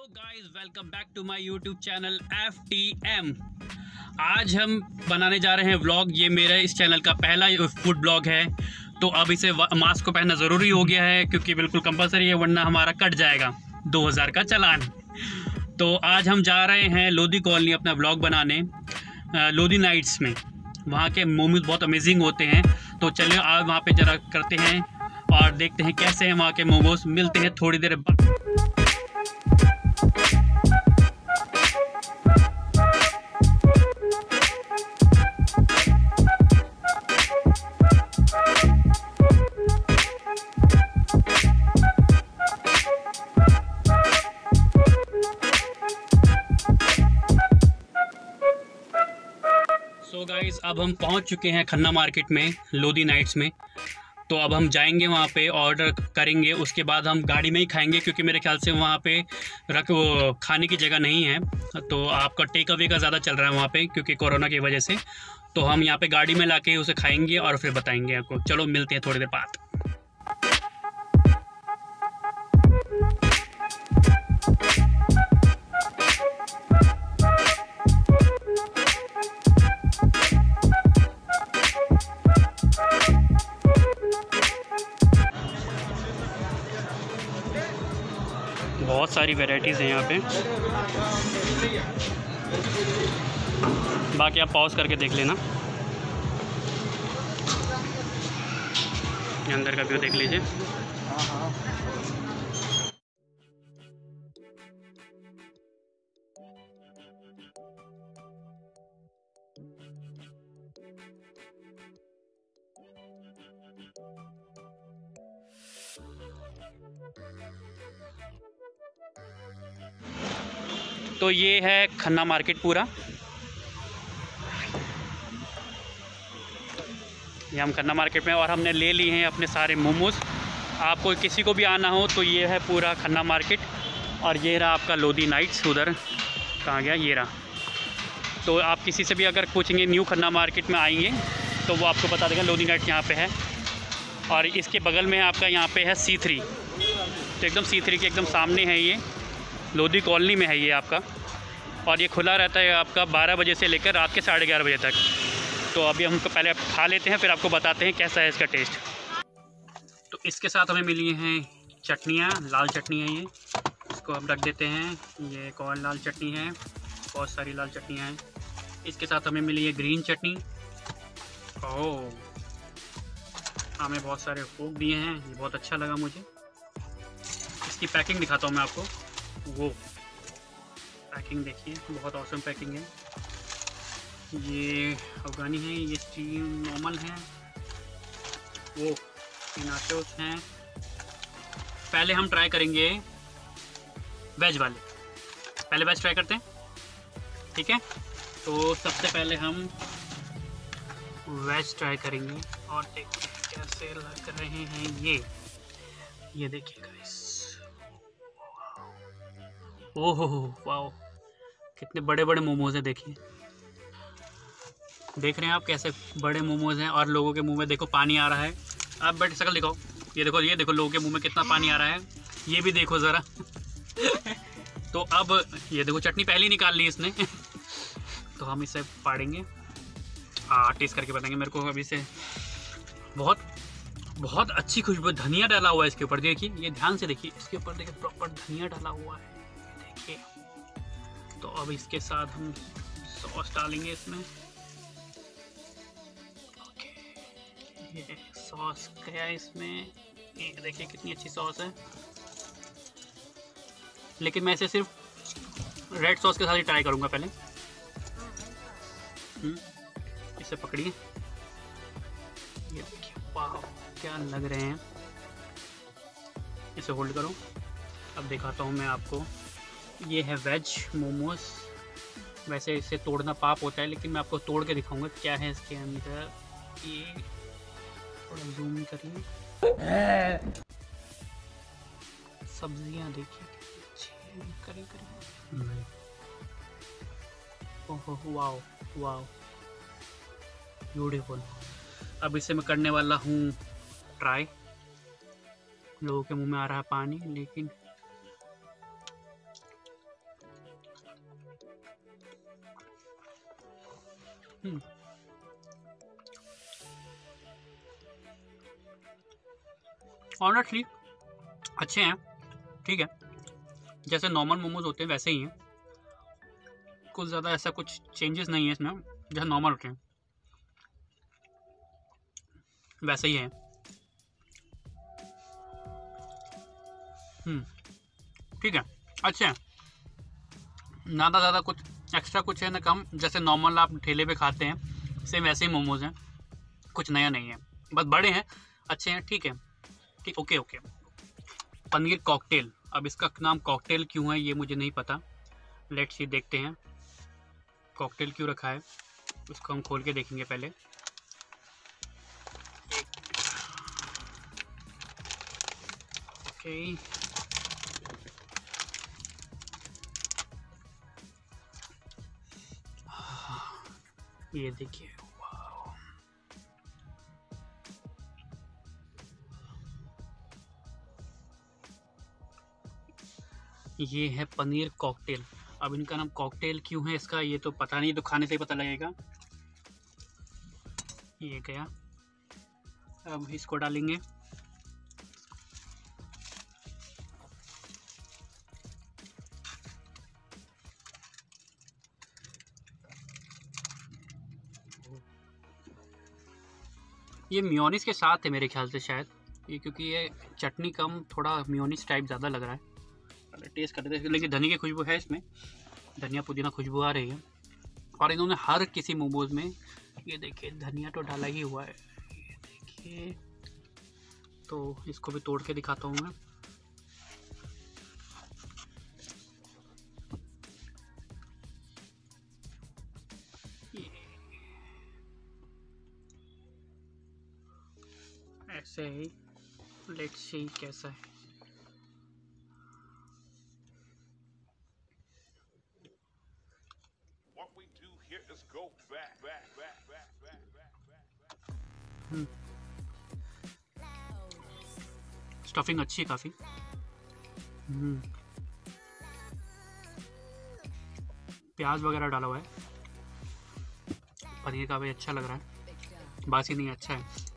Guys welcome back to my YouTube channel FTM। आज हम बनाने जा रहे हैं व्लॉग। ये मेरा इस चैनल का पहला फूड ब्लॉग है, तो अब इसे मास्क को पहनना ज़रूरी हो गया है क्योंकि बिल्कुल कंपलसरी है, वरना हमारा कट जाएगा 2000 का चालान। तो आज हम जा रहे हैं लोधी कॉलोनी अपना व्लॉग बनाने, लोधी नाइट्स में। वहाँ के मोमोज बहुत अमेजिंग होते हैं, तो चलिए आज वहाँ पे ज़रा करते हैं और देखते हैं कैसे हैं वहाँ के मोमोज। मिलते हैं थोड़ी देर बाद। सो गाइस, अब हम पहुंच चुके हैं खन्ना मार्केट में, लोधी नाइट्स में। तो अब हम जाएंगे वहां पे, ऑर्डर करेंगे, उसके बाद हम गाड़ी में ही खाएंगे क्योंकि मेरे ख्याल से वहां पे वो खाने की जगह नहीं है। तो आपका टेक अवे का ज़्यादा चल रहा है वहां पे क्योंकि कोरोना की वजह से। तो हम यहाँ पे गाड़ी में लाके उसे खाएंगे और फिर बताएंगे आपको। चलो मिलते हैं थोड़ी देर बाद। बहुत सारी वैरायटीज़ हैं यहाँ पे, बाकी आप पॉज करके देख लेना। अंदर का व्यू देख लीजिए। तो ये है खन्ना मार्केट पूरा। ये हम खन्ना मार्केट में, और हमने ले लिए हैं अपने सारे मोमोज़। आपको किसी को भी आना हो तो ये है पूरा खन्ना मार्केट। और ये रहा आपका लोधी नाइट्स, उधर कहाँ गया, ये रहा। तो आप किसी से भी अगर पूछेंगे न्यू खन्ना मार्केट में आएंगे तो वो आपको बता देगा लोधी नाइट्स यहाँ पे है। और इसके बगल में आपका यहाँ पे है C3। तो एकदम C3 के एकदम सामने है ये, लोधी कॉलोनी में है ये आपका। और ये खुला रहता है आपका 12 बजे से लेकर रात के 11:30 बजे तक। तो अभी हम पहले खा लेते हैं, फिर आपको बताते हैं कैसा है इसका टेस्ट। तो इसके साथ हमें मिली हैं चटनियाँ, लाल चटनी है ये, इसको हम रख देते हैं। ये एक और लाल चटनी है, बहुत सारी लाल चटनियाँ हैं। इसके साथ हमें मिली है ग्रीन चटनी। ओह, हमें बहुत सारे फोक दिए हैं, ये बहुत अच्छा लगा मुझे। इसकी पैकिंग दिखाता हूँ मैं आपको। वो पैकिंग देखिए, बहुत औसम पैकिंग है। ये अफगानी है, ये स्टीम नॉर्मल है, वो नाचोस हैं। पहले हम ट्राई करेंगे वेज वाले, पहले वेज ट्राई करते हैं, ठीक है। तो सबसे पहले हम वेज ट्राई करेंगे और देखते हैं कैसे लग रहे हैं ये देखिए गाइस। ओहो वाओ, कितने बड़े बड़े मोमोज हैं, देखिए। देख रहे हैं आप कैसे बड़े मोमोज हैं, और लोगों के मुंह में देखो पानी आ रहा है। आप बट शक्ल दिखाओ, ये देखो लोगों के मुंह में कितना पानी आ रहा है, ये भी देखो ज़रा। तो अब ये देखो चटनी पहले ही निकाल ली इसने। तो हम इसे फाड़ेंगे, टेस्ट करके बताएंगे मेरे को। अभी से बहुत अच्छी खुशबू, धनिया डाला हुआ है इसके ऊपर, देखिए, ये ध्यान से देखिए, इसके ऊपर देखिए प्रॉपर धनिया डाला हुआ है, देखिए। तो अब इसके साथ हम सॉस डालेंगे इसमें। ओके, ये सॉस क्या है इसमें, ये देखिए कितनी अच्छी सॉस है। लेकिन मैं इसे सिर्फ रेड सॉस के साथ ही ट्राई करूँगा पहले। इसे पकड़िए, ये देखिए, वाह क्या लग रहे हैं। इसे होल्ड करो, अब दिखाता हूँ मैं आपको। ये है वेज मोमोज। वैसे इसे तोड़ना पाप होता है, लेकिन मैं आपको तोड़ के दिखाऊंगा क्या है इसके अंदर। ये थोड़ा जूम करिए, सब्जियां देखिए कितनी अच्छी, ओहो वाओ वाओ, ब्यूटीफुल। अब इसे मैं करने वाला हूँ ट्राई। लोगों के मुंह में आ रहा है पानी, लेकिन ऑनेस्टली अच्छे हैं, ठीक है, जैसे नॉर्मल मोमोज होते हैं वैसे ही हैं, कुछ ज़्यादा ऐसा कुछ चेंजेस नहीं है इसमें, जैसे नॉर्मल होते हैं वैसे ही है। ठीक है, अच्छे हैं, ज़्यादा ज़्यादा कुछ एक्स्ट्रा कुछ है ना कम, जैसे नॉर्मल आप ठेले पे खाते हैं सेम वैसे ही मोमोज हैं, कुछ नया नहीं है, बस बड़े हैं, अच्छे हैं, ठीक है, ठीक, ओके ओके। पनीर कॉकटेल, अब इसका नाम कॉकटेल क्यों है ये मुझे नहीं पता, लेट्स सी, देखते हैं कॉकटेल क्यों रखा है, उसको हम खोल के देखेंगे पहले। ओके, ये देखिए, ये है पनीर कॉकटेल। अब इनका नाम कॉकटेल क्यों है इसका ये तो पता नहीं, तो खाने से ही पता लगेगा। ये गया, अब इसको डालेंगे, ये मेयोनीज के साथ है मेरे ख्याल से शायद ये, क्योंकि ये चटनी कम थोड़ा मेयोनीज टाइप ज़्यादा लग रहा है। टेस्ट करते हैं, लेकिन धनिया की खुशबू है इसमें, धनिया पुदीना खुशबू आ रही है। और इन्होंने हर किसी मोमोज में ये देखिए धनिया तो डाला ही हुआ है, ये देखिए, तो इसको भी तोड़ के दिखाता हूँ मैं। ऐसे ही, लेट्स सी कैसा है। स्टफिंग अच्छी है काफ़ी। प्याज वगैरह डाला हुआ है, पनीर का भी अच्छा लग रहा है, बासी नहीं, अच्छा है।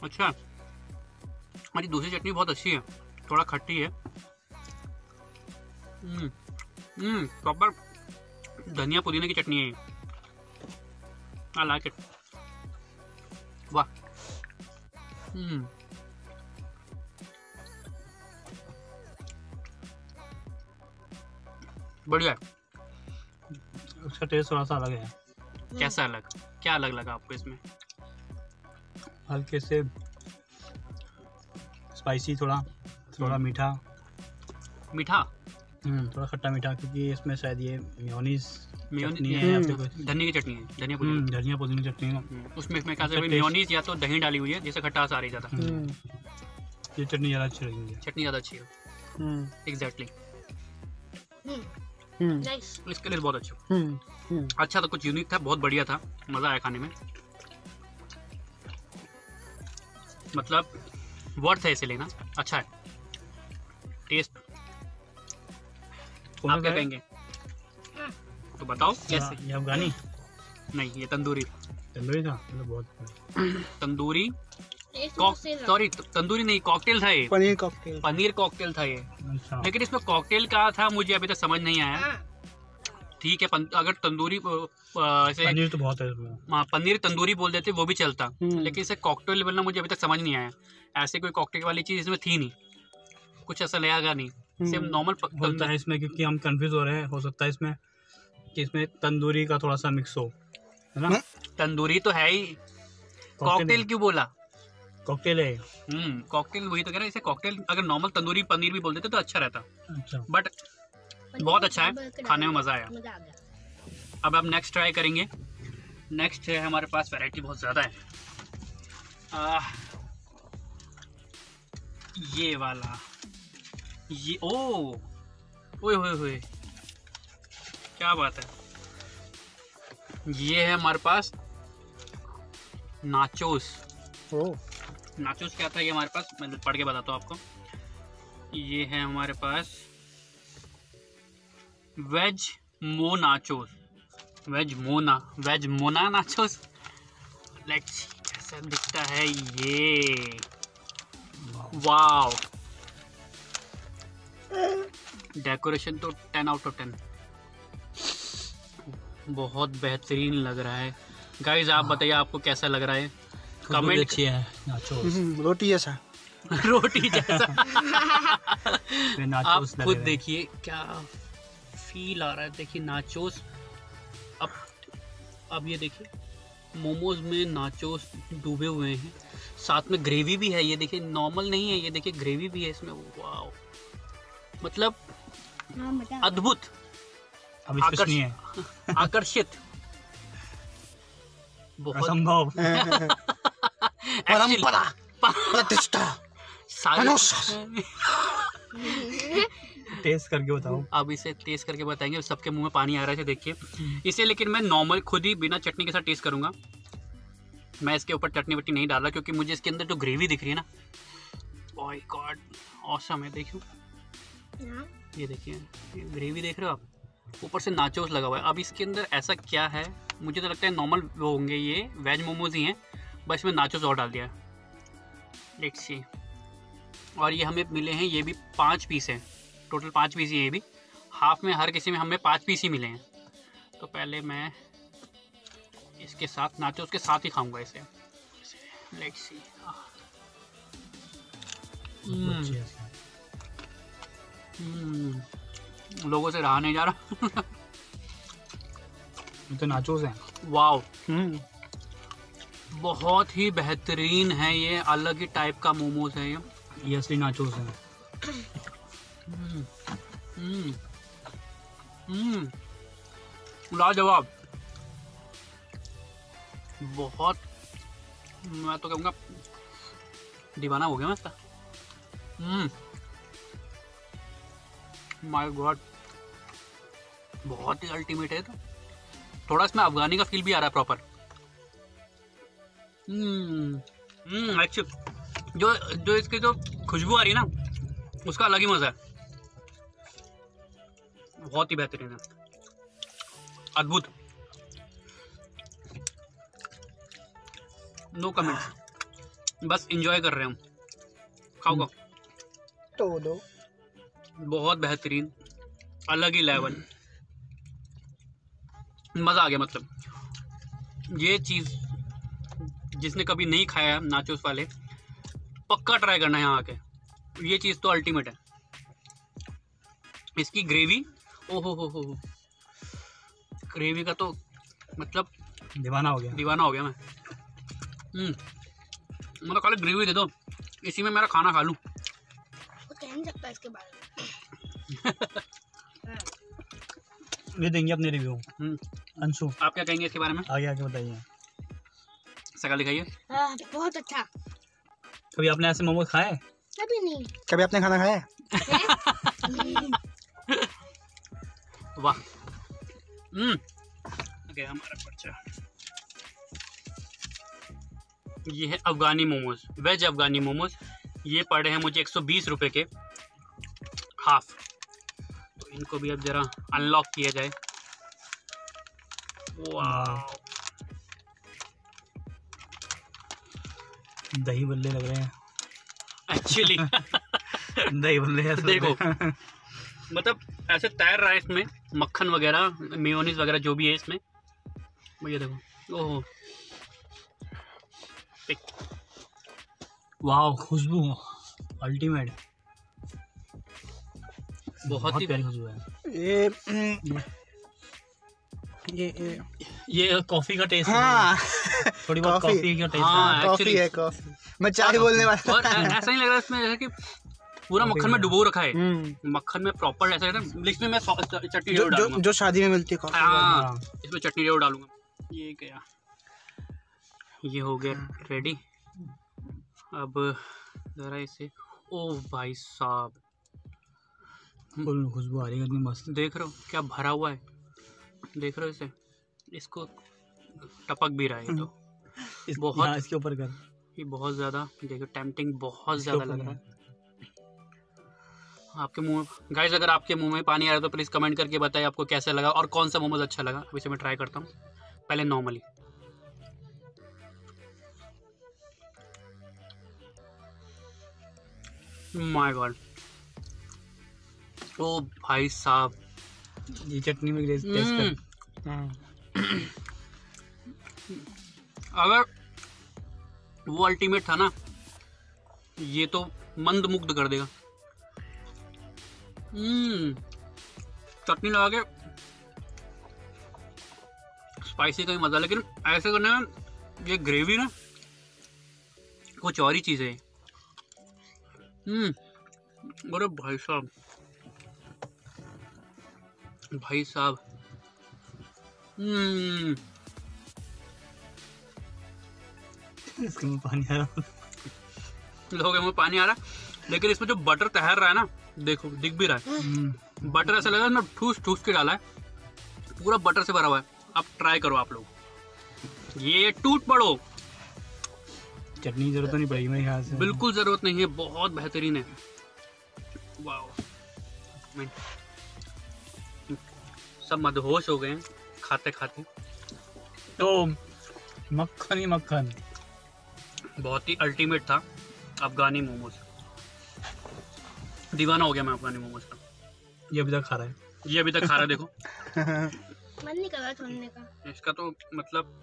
अच्छा, हमारी दूसरी चटनी बहुत अच्छी है, थोड़ा खट्टी है। प्रॉपर धनिया पुदीने की चटनी है ये, आई लाइक इट, वाह। बढ़िया है, उसका टेस्ट थोड़ा सा अलग है। कैसा अलग, क्या अलग लगा आपको इसमें? हल्के से स्पाइसी, थोड़ा मीठा, थोड़ा खट्टा मीठा, क्योंकि इसमें शायद ये मेयोनीज है या फिर कुछ धनिया की चटनी है, धनिया पुदीना चटनी है उसमें क्या से मेयोनीज या तो दही डाली हुई है जिससे खटास आ रही ज़्यादा। ये चटनी ज़्यादा अच्छी लगेगी, चटनी ज़्यादा अच्छी है, एग्जैक्टली, इसके लिए बहुत अच्छा। अच्छा था, कुछ यूनिक था, बहुत बढ़िया था, मज़ा आया खाने में, मतलब वर्थ है इसे लेना, अच्छा है टेस्ट। आप क्या कहेंगे तो बताओ कैसे? ये अफगानी नहीं, ये तंदूरी था, मतलब बहुत तंदूरी, सॉरी तंदूरी नहीं, कॉकटेल था ये, पनीर कॉकटेल था ये। अच्छा। लेकिन इसमें कॉकटेल का था मुझे अभी तक समझ नहीं आया। ठीक है, अगर तंदूरी ऐसे पनीर तो बहुत है इसमें, हाँ पनीर तंदूरी बोल देते वो भी चलता, लेकिन इसे कॉकटेल बोलना मुझे अभी तक समझ नहीं आया। ऐसे कोई कॉकटेल वाली चीज़ इसमें थी नहीं, कुछ ऐसा लगा नहीं, सिर्फ नॉर्मल बोलता है इसमें, क्योंकि हम कंफ्यूज हो रहे हैं, हो सकता है इसमें कि इसमें तंदूरी का थोड़ा सा मिक्स हो, है ना? तंदूरी तो है ही, कॉकटेल क्यों बोला? कॉकटेल है, कॉकटेल वही तो कह रहा है, इसे कॉकटेल अगर नॉर्मल तंदूरी पनीर भी बोल देते तो अच्छा रहता। अच्छा, बट बहुत अच्छा है, खाने में मज़ा आया। अब आप नेक्स्ट ट्राई करेंगे, नेक्स्ट है हमारे पास, वैरायटी बहुत ज़्यादा है। ये वाला, ये ओए होए क्या बात है, ये है हमारे पास नाचोस। नाचोस क्या था ये हमारे पास, मैं पढ़ के बताता हूँ आपको। ये है हमारे पास वेज मोनाचोस, वेज मोना नाचोस। लेट्स सी कैसा दिखता है ये। वाव, डेकोरेशन तो 10 आउट ऑफ 10, बहुत बेहतरीन लग रहा है। गाइस आप बताइए आपको कैसा लग रहा है, कमेंट। अच्छी है नाचोस, रोटी जैसा। रोटी जैसा। आप नाचोस खुद देखिए क्या फील आ रहा है। देखिए नाचोस, अब ये देखिए मोमोज में नाचोस डूबे हुए हैं, साथ में ग्रेवी भी है। ये देखिए नॉर्मल नहीं है, ये देखिए ग्रेवी भी है इसमें। वाओ, मतलब अद्भुत, अब इस कुछ नहीं है। आकर्षित, बहुत असंभव। परंपरा, प्रतिष्ठा, टेस्ट करके बताओ। अब इसे टेस्ट करके बताएंगे। सबके मुंह में पानी आ रहा है देखिए इसे, लेकिन मैं नॉर्मल खुद ही बिना चटनी के साथ टेस्ट करूंगा। मैं इसके ऊपर चटनी वटनी नहीं डाल रहा क्योंकि मुझे इसके अंदर जो ग्रेवी दिख रही है ना, ओह गॉड ऑसम है। देखियो ये देखिए, ये ग्रेवी देख रहे हो आप, ऊपर से नाचोस लगा हुआ है। अब इसके अंदर ऐसा क्या है, मुझे तो लगता है नॉर्मल वो होंगे, ये वेज मोमोज ही हैं, बस इसमें नाचोस और डाल दिया है। Let's see. और ये हमें मिले हैं, ये भी 5 पीस है, टोटल 5 पीस ही है। ये भी हाफ में, हर किसी में हमें 5 पीस ही मिले हैं। तो पहले मैं इसके साथ नाचोस के साथ ही खाऊंगा इसे। Let's see. लोगों से रहा नहीं जा रहा। ये तो नाचोस है। वाओ, बहुत ही बेहतरीन है ये, अलग ही टाइप का मोमोज है ये असली नाचोस है। लाजवाब, बहुत, मैं तो कहूँगा दीवाना हो गया मैं इसका। माय गॉड, बहुत ही अल्टीमेट है। तो थोड़ा इसमें अफगानी का फील भी आ रहा है प्रॉपर। एक्चुअली जो इसकी जो खुशबू आ रही है ना, उसका अलग ही मजा है। बहुत ही बेहतरीन है, अद्भुत, नो कमेंट्स, बस एंजॉय कर रहे हैं। खाओ तो दो। बहुत बेहतरीन, अलग ही लेवल, मज़ा आ गया। मतलब ये चीज़ जिसने कभी नहीं खाया नाचोस वाले, पक्का ट्राई करना है यहाँ आके। ये चीज़ तो अल्टीमेट है। इसकी ग्रेवी, ओहो हो, ग्रेवी का तो मतलब दीवाना हो गया, दीवाना हो गया मैं। मतलब खाली ग्रेवी दे दो, इसी में मेरा खाना खा लूँ। कह नहीं सकता इसके बारे में। ये देंगे अपने रिव्यू। अंशु आप क्या कहेंगे इसके बारे में? आगे आगे बताइए। शकल दिखाइए। बहुत अच्छा। कभी आपने ऐसे मोमोज खाए? कभी नहीं। कभी आपने खाना खाया? वाह। गया हमारा पर्चा। ये है अफगानी मोमोज, वेज अफगानी मोमोज। ये पड़े हैं मुझे 120 रुपए के हाफ। तो इनको भी अब जरा अनलॉक किया जाए। वाह, दही बल्ले लग रहे हैं एक्चुअली। दही बल्ले है देखो, मतलब ऐसे तैर रहा है इसमें मक्खन वगैरह, मेयोनीज वगैरह जो भी है इसमें। ये देखो, ओहो, वाह, खुशबू अल्टीमेट, बहुत ही प्यारी खुशबू है। ये कॉफी का टेस्ट हाँ, है, थोड़ी बहुत कॉफी। कॉफी का टेस्ट हाँ, है। कॉफी है, कॉफी। मैं चाय बोलने वाला। और ऐसा नहीं लग रहा इसमें जैसे कि पूरा मक्खन में डुबो रखा है। मक्खन में प्रॉपर ऐसा है ना। इसमें मैं चटनी जरूर डालूंगा। जो शादी में मिलती है कॉफी। हाँ, इसमें चटनी जरूर डालूंगा। ये क्या, ये हो गया रेडी। अब जरा इसे, ओ भाई साहब, फुल खुशबू आ रही है, कितनी मस्त। देख रहे हो क्या भरा हुआ है, देख रहे हो इसे, इसको टपक भी रहा है। तो बहुत, इसके ऊपर कर, ये बहुत ज़्यादा देखो टेम्पटिंग, बहुत ज़्यादा लग रहा है। आपके मुंह गाइस, अगर आपके मुंह में पानी आ रहा है तो प्लीज़ कमेंट करके बताइए आपको कैसा लगा और कौन सा मोमोज अच्छा लगा। अभी से मैं ट्राई करता हूँ पहले नॉर्मली। माय गॉड, ओ भाई साहब, ये चटनी में टेस्ट कर। अगर वो अल्टीमेट था ना, ये तो मंद मुग्ध कर देगा। चटनी लगा के स्पाइसी का ही मजा, लेकिन ऐसे करने में ये ग्रेवी ना कुछ और ही चीज है। अरे भाई साहब, भाई साहब, इसके में पानी आ रहा। लोगों में पानी आ रहा, लेकिन इसमें जो बटर तैर रहा है ना, देखो दिख भी रहा है। बटर ऐसा लगा ना ठूस ठूस के डाला है, पूरा बटर से भरा हुआ है। अब ट्राई करो आप लोग, ये टूट पड़ो। चटनी की जरूरत नहीं पड़ेगी मेरे ख्याल से। बिल्कुल जरूरत नहीं है, बहुत बेहतरीन है। वाओ, सब मदहोश हो गए हैं खाते खाते। तो मक्खन ही मक्खन, बहुत ही अल्टीमेट था अफगानी मोमोज। दीवाना हो गया मैं अफगानी मोमोज का। ये अभी तक खा रहा है। ये अभी तक खा रहा है, देखो। मन नहीं कर रहा छोड़ने का। इसका तो मतलब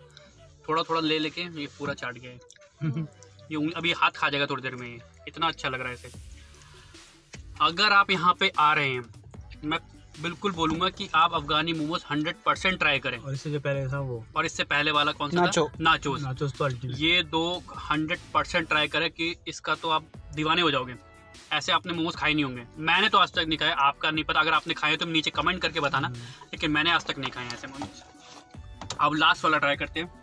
थोड़ा थोड़ा ले लेके ये पूरा चाट गया है। ये अभी हाथ खा जाएगा थोड़ी देर में, ये इतना अच्छा लग रहा है इसे। अगर आप यहाँ पे आ रहे हैं, मैं बिल्कुल बोलूंगा कि आप अफगानी मोमोज 100% ट्राई करें। और इससे जो पहले था वो, और इससे पहले वाला कौन सा नाचो। था? नाचोस। नाचोस तो अल्टीमेट। ये दो 100% ट्राई करें कि इसका तो आप दीवाने हो जाओगे। ऐसे आपने मोमोज खाए नहीं होंगे। मैंने तो आज तक नहीं खाए, आपका नहीं पता। अगर आपने खाए तो नीचे कमेंट करके बताना, लेकिन मैंने आज तक नहीं खाए ऐसे मोमोज। अब लास्ट वाला ट्राई करते हैं।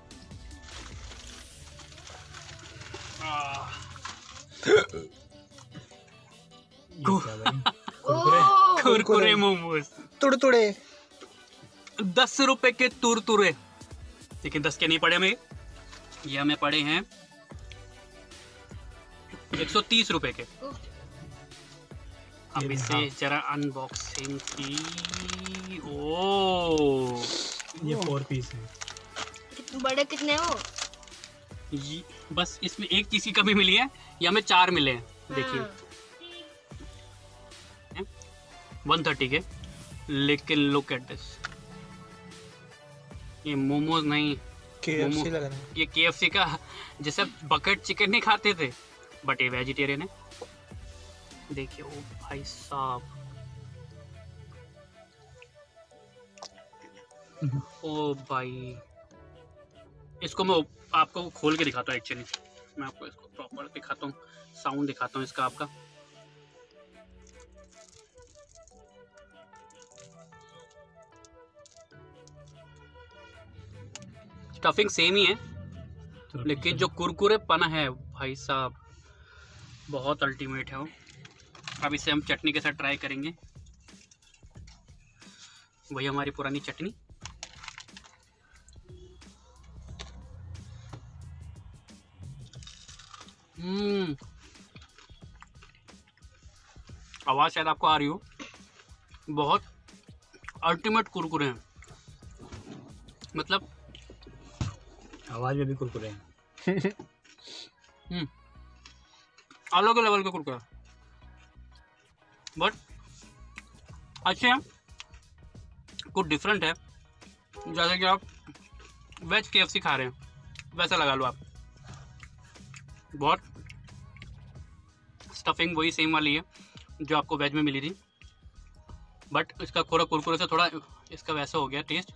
कुरकुरे मोमोज, तुड़तुड़े। 10 रुपए के तुरतुरे, लेकिन 10 के नहीं पड़े हमें, ये हमें पड़े हैं 130 रुपए के। अब इसे जरा अनबॉक्सिंग की। ओ, ये 4 पीस है। बड़े कितने हो? बस इसमें एक चीज की कमी मिली है, ये हमें 4 मिले हैं। देखिए 130 के, लेकिन लुक एट दिस। ये मोमोज नहीं, KFC लग रहा है। ये KFC का जैसे बकेट चिकन नहीं खाते थे, बट ये वेजिटेरियन है। देखिए, ओ भाई साहब, ओ भाई, इसको मैं आपको खोल के दिखाता हूँ। एक्चुअली मैं आपको इसको प्रॉपर दिखाता हूँ, साउंड दिखाता हूँ इसका आपका। स्टफिंग सेम ही है, लेकिन जो कुरकुरे पना है भाई साहब, बहुत अल्टीमेट है वो। अब इसे हम चटनी के साथ ट्राई करेंगे, वही हमारी पुरानी चटनी। आवाज़ शायद आपको आ रही हो, बहुत अल्टीमेट कुरकुरे हैं। मतलब आवाज में भी कुरकुरे हैं। अलग लेवल का कुरकुरा, बट अच्छे हैं, कुछ डिफरेंट है। जैसे कि आप वेज KFC खा रहे हैं वैसा लगा लो आप। बहुत स्टफिंग वही सेम वाली है जो आपको वेज में मिली थी, बट इसका थोड़ा कुरकुरे से थोड़ा इसका वैसा हो गया टेस्ट।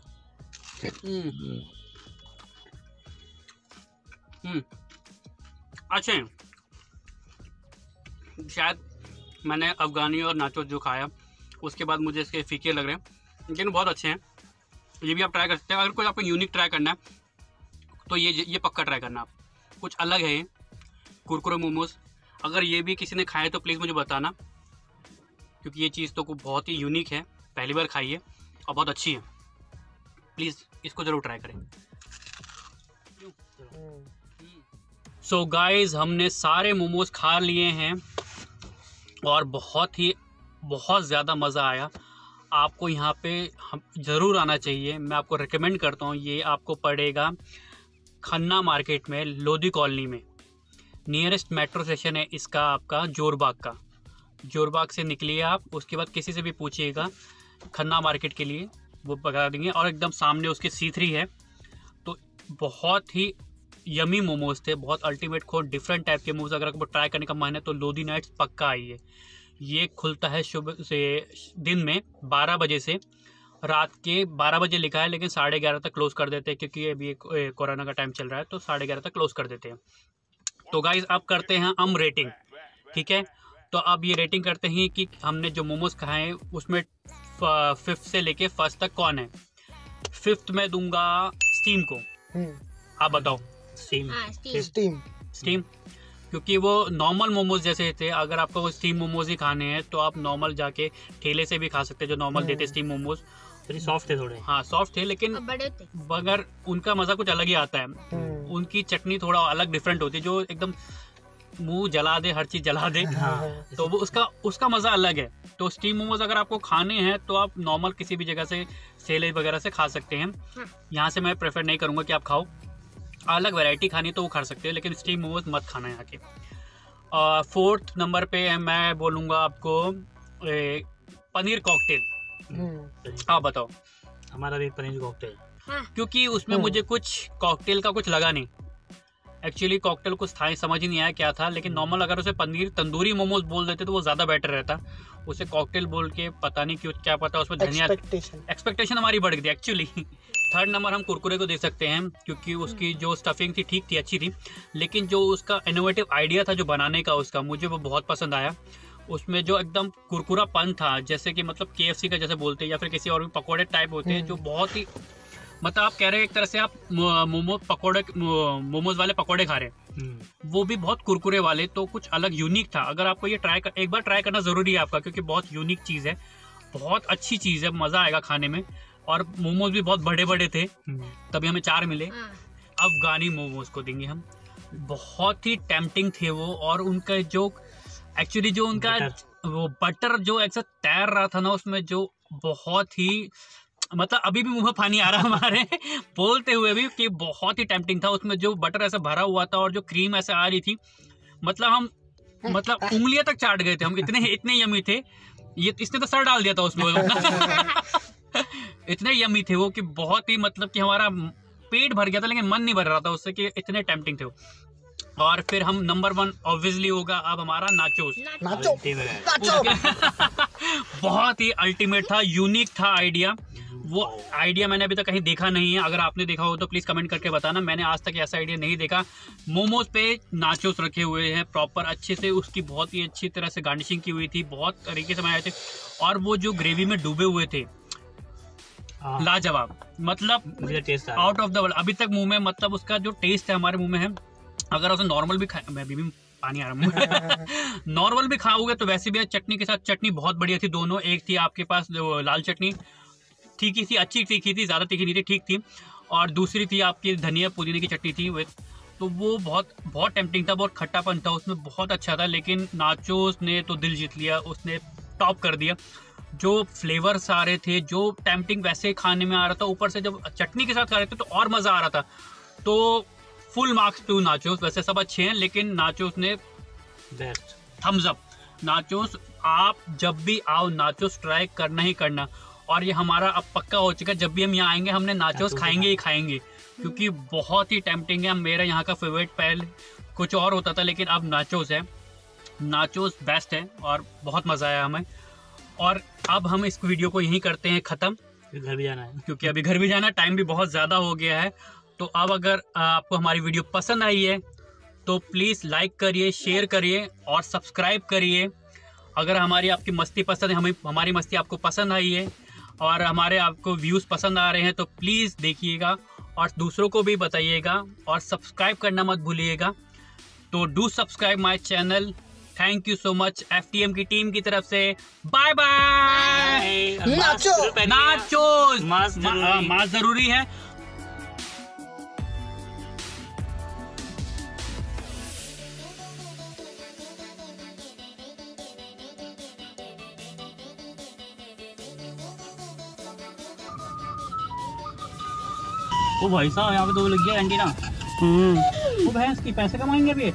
अच्छे हैं। शायद मैंने अफगानी और नाचोस जो खाया उसके बाद मुझे इसके फीके लग रहे हैं, लेकिन बहुत अच्छे हैं। ये भी आप ट्राई कर सकते हैं। अगर कोई आपको यूनिक ट्राई करना है तो ये पक्का ट्राई करना। आप कुछ अलग है कुरकुरे मोमोज। अगर ये भी किसी ने खाए तो प्लीज़ मुझे बताना, क्योंकि ये चीज़ तो बहुत ही यूनिक है, पहली बार खाई है और बहुत अच्छी है। प्लीज़ इसको ज़रूर ट्राई करें। सो गाइज़, हमने सारे मोमोज खा लिए हैं और बहुत ही बहुत ज़्यादा मज़ा आया। आपको यहाँ पे हम ज़रूर आना चाहिए, मैं आपको रिकमेंड करता हूँ। ये आपको पड़ेगा खन्ना मार्केट में, लोधी कॉलोनी में। नियरेस्ट मेट्रो स्टेशन है इसका आपका जोरबाग का। जोरबाग से निकलिए आप, उसके बाद किसी से भी पूछिएगा खन्ना मार्केट के लिए, वो बता देंगे। और एकदम सामने उसके C3 है। तो बहुत ही यमी मोमोज थे, बहुत अल्टीमेट खो डिफरेंट टाइप के मोमोज। अगर आपको ट्राई करने का मन है तो लोधी नाइट्स पक्का आइए। ये खुलता है सुबह से दिन में 12 बजे से रात के 12 बजे लिखा है, लेकिन 11:30 तक क्लोज़ कर देते हैं, क्योंकि अभी कोरोना का टाइम चल रहा है, तो 11:30 तक क्लोज़ कर देते हैं। तो गाइज अब करते हैं हम रेटिंग, ठीक है। तो अब ये रेटिंग करते हैं कि हमने जो मोमोज खाए हैं उसमें 5th से लेके 1st तक कौन है। 5th में दूंगा स्टीम को। आप बताओ। स्टीम। हाँ, स्टीम। स्टीम क्योंकि वो नॉर्मल मोमोज जैसे थे। अगर आपको वो स्टीम मोमोज ही खाने हैं तो आप नॉर्मल जाके ठेले से भी खा सकते हैं, जो नॉर्मल देते स्टीम मोमोज। सॉफ्ट थे थोड़े। हाँ सॉफ्ट थे, लेकिन और बड़े थे। मगर उनका मज़ा कुछ अलग ही आता है। उनकी चटनी थोड़ा अलग डिफरेंट होती है, जो एकदम मुंह जला दे, हर चीज़ जला दे। तो वो उसका मज़ा अलग है। तो स्टीम मोमोज अगर आपको खाने हैं तो आप नॉर्मल किसी भी जगह से, सेले वगैरह से खा सकते हैं। यहाँ से मैं प्रेफर नहीं करूँगा कि आप खाओ। अलग वैरायटी खानी तो वो खा सकते हैं, लेकिन स्टीम मोमोज मत खाना यहाँ के। 4th नंबर पे मैं बोलूँगा आपको पनीर कॉकटेल। आप बताओ। हमारा भी पनीर कॉकटेल, हाँ, क्योंकि उसमें मुझे कुछ कॉकटेल का कुछ लगा नहीं। एक्चुअली कॉकटेल कुछ था ही, समझ ही नहीं आया क्या था। लेकिन नॉर्मल अगर उसे पनीर तंदूरी मोमोज बोल देते तो वो ज़्यादा बेटर रहता। उसे कॉकटेल बोल के पता नहीं क्यों, क्या पता उसमें धनिया, एक्सपेक्टेशन हमारी बढ़ गई एक्चुअली। 3rd नंबर हम कुरकुरे को दे सकते हैं, क्योंकि उसकी जो स्टफिंग थी ठीक थी, अच्छी थी। लेकिन जो उसका इनोवेटिव आइडिया था जो बनाने का उसका, मुझे वो बहुत पसंद आया। उसमें जो एकदम कुरकुरापन था, जैसे कि मतलब KFC का जैसे बोलते हैं, या फिर किसी और भी पकौड़े टाइप होते हैं, जो बहुत ही मतलब आप कह रहे हैं एक तरह से आप मोमोज वाले पकौड़े खा रहे हैं, वो भी बहुत कुरकुरे वाले। तो कुछ अलग यूनिक था। अगर आपको ये एक बार ट्राई करना ज़रूरी है आपका, क्योंकि बहुत यूनिक चीज़ है, बहुत अच्छी चीज़ है, मज़ा आएगा खाने में। और मोमोज भी बहुत बड़े बड़े थे, तभी हमें 4 मिले। हाँ। अफगानी मोमोज को देंगे हम, बहुत ही टेम्पटिंग थे वो। और उनका जो एक्चुअली जो उनका वो बटर जो ऐसा तैर रहा था ना उसमें, जो बहुत ही मतलब अभी भी मुंह में पानी आ रहा है हमारे बोलते हुए भी, कि बहुत ही टेम्पटिंग था। उसमें जो बटर ऐसा भरा हुआ था और जो क्रीम ऐसे आ रही थी, मतलब हम उंगलियां तक चाट गए थे हम, इतने यमी थे। ये इसने तो सर डाल दिया था उसमें इतने यमी थे वो कि बहुत ही मतलब कि हमारा पेट भर गया था, लेकिन मन नहीं भर रहा था उससे, कि इतने टेम्पटिंग थे वो। और फिर हम नंबर 1 ऑब्वियसली होगा अब हमारा नाचोस। बहुत ही अल्टीमेट था, यूनिक था आइडिया। वो आइडिया मैंने अभी तक कहीं देखा नहीं है। अगर आपने देखा हो तो प्लीज़ कमेंट करके बताना। मैंने आज तक ऐसा आइडिया नहीं देखा। मोमोज पे नाचोस रखे हुए हैं प्रॉपर अच्छे से, उसकी बहुत ही अच्छी तरह से गार्निशिंग की हुई थी, बहुत तरीके से बनाए थे। और वो जो ग्रेवी में डूबे हुए थे, लाजवाब, मतलब आउट ऑफ द वर्ल्ड। अभी तक मुंह में मतलब उसका जो टेस्ट है हमारे मुंह में है। अगर उसे नॉर्मल भी खाए, मैं भी पानी आ रहा नॉर्मल भी खाओगे तो वैसे भी चटनी के साथ, चटनी बहुत बढ़िया थी दोनों। एक थी आपके पास लाल चटनी, ठीक ही थी, अच्छी तीखी थी, ज़्यादा तीखी नहीं थी, ठीक थी। और दूसरी थी आपकी धनिया पुदीने की चटनी थी वो, तो वो बहुत टेम्पटिंग था, बहुत खट्टापन था उसमें, बहुत अच्छा था। लेकिन नाचोस ने तो दिल जीत लिया, उसने टॉप कर दिया। जो फ्लेवर्स आ रहे थे, जो टेम्पटिंग वैसे खाने में आ रहा था, ऊपर से जब चटनी के साथ खा रहे थे तो और मज़ा आ रहा था। तो फुल मार्क्स टू नाचोस। वैसे सब अच्छे हैं, लेकिन नाचोस ने बेस्ट, थम्स अप। नाचोस आप जब भी आओ, नाचोस ट्राई करना ही करना। और ये हमारा अब पक्का हो चुका है, जब भी हम यहाँ आएंगे हमने नाचोस खाएंगे ही खाएंगे, क्योंकि बहुत ही टेम्पटिंग है। मेरा यहाँ का फेवरेट पहले कुछ और होता था, लेकिन अब नाचोस है। नाचोस बेस्ट है और बहुत मज़ा आया हमें। और अब हम इस वीडियो को यहीं करते हैं ख़त्म, घर भी जाना है, क्योंकि अभी घर भी जाना, टाइम भी बहुत ज़्यादा हो गया है। तो अब अगर आपको हमारी वीडियो पसंद आई है तो प्लीज़ लाइक करिए, शेयर करिए और सब्सक्राइब करिए। अगर आपकी मस्ती पसंद है, हमारी मस्ती आपको पसंद आई है और हमारे आपको व्यूज़ पसंद आ रहे हैं, तो प्लीज़ देखिएगा और दूसरों को भी बताइएगा और सब्सक्राइब करना मत भूलिएगा। तो do subscribe my channel. Thank you so much FTM की टीम की तरफ से। Bye bye. नाचोस मास्क ज़रूरी है। ओ भाई साहब यहाँ पे 2 लग गया एंटीना। वो भैंस की पैसे कमाएंगे अभी।